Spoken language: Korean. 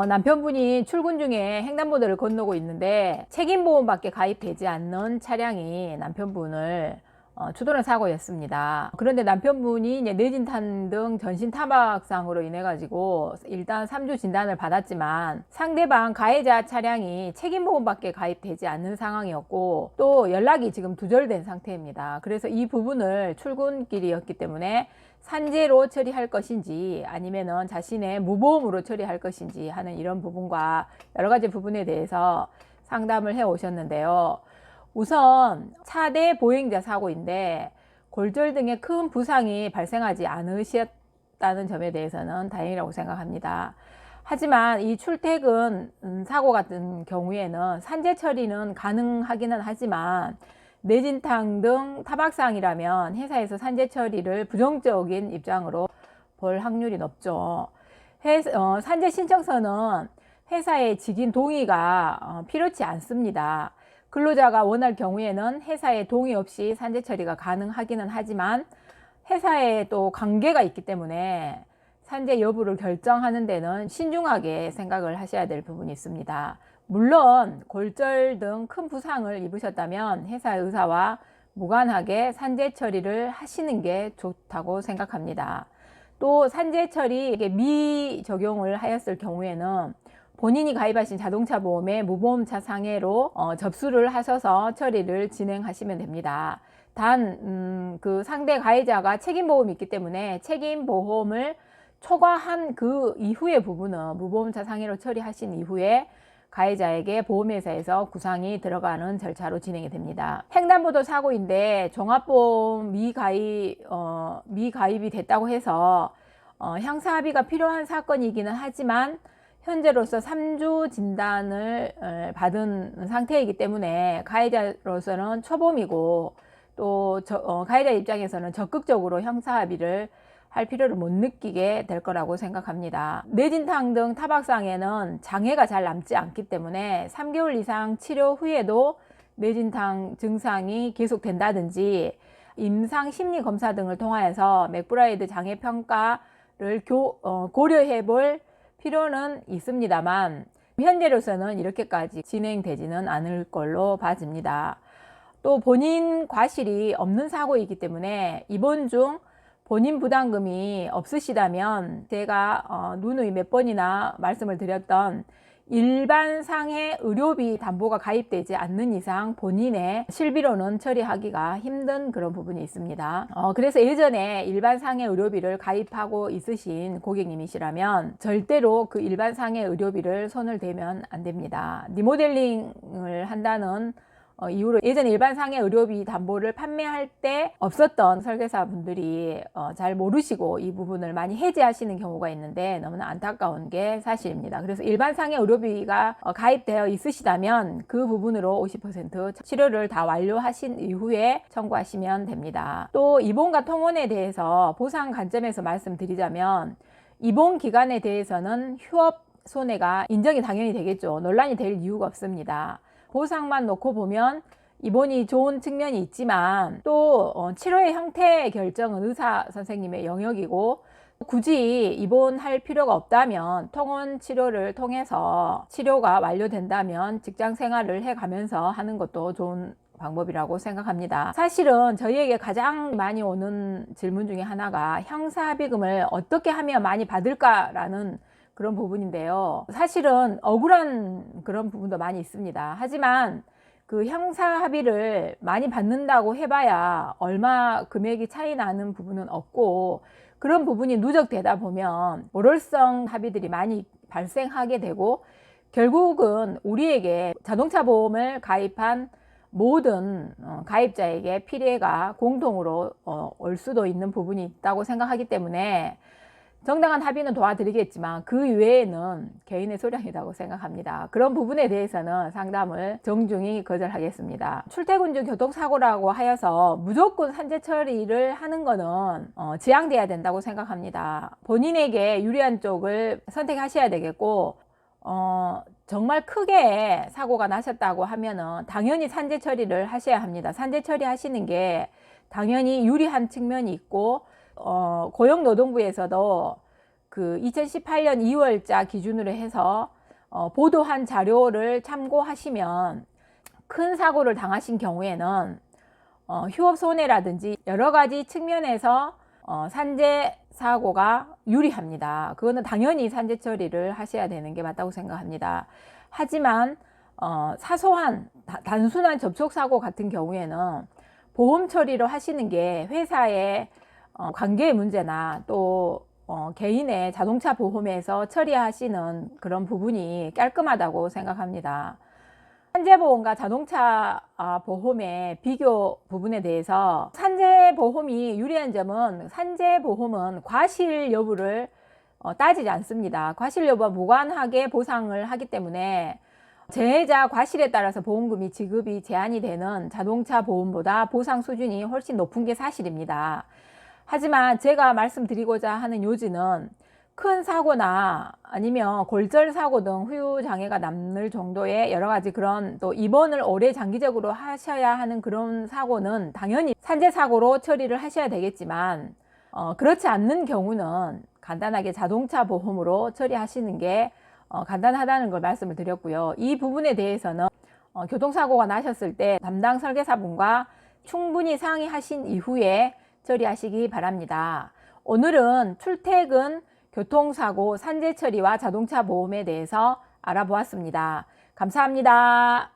남편분이 출근 중에 횡단보도를 건너고 있는데 책임보험밖에 가입되지 않는 차량이 남편분을 추돌한 사고였습니다. 그런데 남편분이 이제 뇌진탕 등 전신 타박상으로 인해 가지고 일단 3주 진단을 받았지만 상대방 가해자 차량이 책임보험밖에 가입되지 않는 상황이었고 또 연락이 지금 두절된 상태입니다. 그래서 이 부분을 출근길이었기 때문에 산재로 처리할 것인지 아니면은 자신의 무보험으로 처리할 것인지 하는 이런 부분과 여러 가지 부분에 대해서 상담을 해 오셨는데요. 우선 차대 보행자 사고인데 골절 등의 큰 부상이 발생하지 않으셨다는 점에 대해서는 다행이라고 생각합니다. 하지만 이 출퇴근 사고 같은 경우에는 산재 처리는 가능하기는 하지만 뇌진탕 등 타박상이라면 회사에서 산재 처리를 부정적인 입장으로 볼 확률이 높죠. 산재 신청서는 회사의 직인 동의가 필요치 않습니다. 근로자가 원할 경우에는 회사의 동의 없이 산재 처리가 가능하기는 하지만 회사에 또 관계가 있기 때문에 산재 여부를 결정하는 데는 신중하게 생각을 하셔야 될 부분이 있습니다. 물론 골절 등 큰 부상을 입으셨다면 회사 의사와 무관하게 산재 처리를 하시는 게 좋다고 생각합니다. 또 산재 처리에 미적용을 하였을 경우에는 본인이 가입하신 자동차 보험의 무보험차 상해로 접수를 하셔서 처리를 진행하시면 됩니다. 단 그 상대 가해자가 책임보험이 있기 때문에 책임보험을 초과한 그 이후의 부분은 무보험차 상해로 처리하신 이후에 가해자에게 보험회사에서 구상이 들어가는 절차로 진행이 됩니다. 횡단보도 사고인데 종합보험 미가입이 됐다고 해서 형사합의가 필요한 사건이기는 하지만 현재로서 3주 진단을 받은 상태이기 때문에 가해자로서는 초범이고 또 가해자 입장에서는 적극적으로 형사합의를 할 필요를 못 느끼게 될 거라고 생각합니다. 뇌진탕 등 타박상에는 장애가 잘 남지 않기 때문에 3개월 이상 치료 후에도 뇌진탕 증상이 계속된다든지 임상심리검사 등을 통하여서 맥브라이드 장애평가를 고려해 볼 필요는 있습니다만 현재로서는 이렇게까지 진행되지는 않을 걸로 봐집니다. 또 본인 과실이 없는 사고이기 때문에 입원 중 본인 부담금이 없으시다면 제가 누누이 몇 번이나 말씀을 드렸던 일반 상해 의료비 담보가 가입되지 않는 이상 본인의 실비로는 처리하기가 힘든 그런 부분이 있습니다. 그래서 예전에 일반 상해 의료비를 가입하고 있으신 고객님이시라면 절대로 그 일반 상해 의료비를 손을 대면 안 됩니다. 리모델링을 한다는 이후로 예전 일반 상해 의료비 담보를 판매할 때 없었던 설계사 분들이 잘 모르시고 이 부분을 많이 해지하시는 경우가 있는데 너무나 안타까운 게 사실입니다. 그래서 일반 상해 의료비가 가입되어 있으시다면 그 부분으로 50% 치료를 다 완료하신 이후에 청구하시면 됩니다. 또 입원과 통원에 대해서 보상 관점에서 말씀드리자면 입원 기간에 대해서는 휴업 손해가 인정이 당연히 되겠죠. 논란이 될 이유가 없습니다. 보상만 놓고 보면 입원이 좋은 측면이 있지만 또 치료의 형태 결정은 의사 선생님의 영역이고 굳이 입원할 필요가 없다면 통원 치료를 통해서 치료가 완료된다면 직장 생활을 해가면서 하는 것도 좋은 방법이라고 생각합니다. 사실은 저희에게 가장 많이 오는 질문 중에 하나가 형사합의금을 어떻게 하면 많이 받을까라는 그런 부분인데요. 사실은 억울한 그런 부분도 많이 있습니다. 하지만 그 형사 합의를 많이 받는다고 해봐야 얼마 금액이 차이 나는 부분은 없고 그런 부분이 누적되다 보면 모럴성 합의들이 많이 발생하게 되고 결국은 우리에게 자동차 보험을 가입한 모든 가입자에게 피해가 공동으로 올 수도 있는 부분이 있다고 생각하기 때문에 정당한 합의는 도와드리겠지만 그 이외에는 개인의 소량이라고 생각합니다. 그런 부분에 대해서는 상담을 정중히 거절하겠습니다. 출퇴근 중 교통사고라고 하여서 무조건 산재 처리를 하는 거는 지양돼야 된다고 생각합니다. 본인에게 유리한 쪽을 선택하셔야 되겠고 정말 크게 사고가 나셨다고 하면은 당연히 산재 처리를 하셔야 합니다. 산재 처리하시는 게 당연히 유리한 측면이 있고 고용노동부에서도 그 2018년 2월자 기준으로 해서 보도한 자료를 참고하시면 큰 사고를 당하신 경우에는 휴업 손해라든지 여러 가지 측면에서 산재 사고가 유리합니다. 그거는 당연히 산재 처리를 하셔야 되는 게 맞다고 생각합니다. 하지만 사소한 단순한 접촉 사고 같은 경우에는 보험 처리를 하시는 게 회사의 관계의 문제나 또 개인의 자동차 보험에서 처리하시는 그런 부분이 깔끔하다고 생각합니다. 산재보험과 자동차 보험의 비교 부분에 대해서 산재보험이 유리한 점은 산재보험은 과실 여부를 따지지 않습니다. 과실 여부와 무관하게 보상을 하기 때문에 재해자 과실에 따라서 보험금이 지급이 제한이 되는 자동차 보험보다 보상 수준이 훨씬 높은 게 사실입니다. 하지만 제가 말씀드리고자 하는 요지는 큰 사고나 아니면 골절 사고 등 후유 장애가 남을 정도의 여러 가지 그런 또 입원을 오래 장기적으로 하셔야 하는 그런 사고는 당연히 산재 사고로 처리를 하셔야 되겠지만 그렇지 않는 경우는 간단하게 자동차 보험으로 처리하시는 게 간단하다는 걸 말씀을 드렸고요. 이 부분에 대해서는 교통사고가 나셨을 때 담당 설계사분과 충분히 상의하신 이후에 처리하시기 바랍니다. 오늘은 출퇴근 교통사고 산재 처리와 자동차 보험에 대해서 알아보았습니다. 감사합니다.